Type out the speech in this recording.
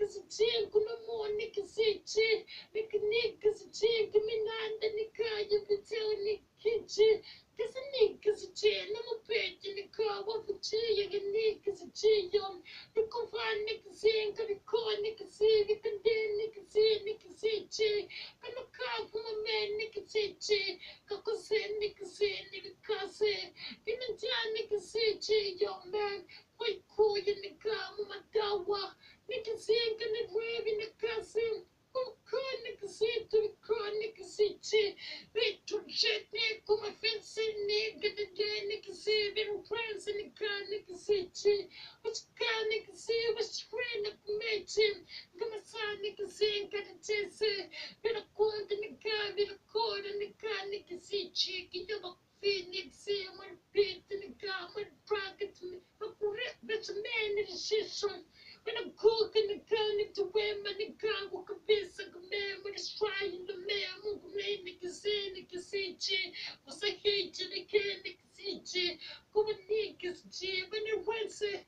niggas a chick, no more niggas say chick. Niggas a chick, me nanda nigga, you can tell nigga. Cause a niggas a chick, no more bitch in the car, what for chick, and niggas a chick, young. You can find niggas in, can call niggas see, you can then niggas say chick. Can look out for my man, niggas say chick. Kako say niggas say, niggas say. You know, niggas say chick, young man. Wait, cool, you nigga, mama dawa. Niggas say, gonna rave in the cousin. Oh, cool, niggas say to the car, niggas say chick. Wait, to shit, nigga, come my fence, nigga, the day, niggas say, they're friends in the car, niggas say chick. Which car, niggas say, which friend of the matching. Come a son, niggas say, got a chance, better call in the car, better call in the car, niggas say chick, you know, niggas say, I'm gonna pit in the car, I'm gonna bracket to me. I'm correct, bitch, a man in the system. When I'm cooking the gun, if the women in the gun, walk a piece of a man with a stride in the man, move a man, niggas say, chick. Was I hate you, they can't, niggas say, chick. Go with niggas, chick, when they run, say,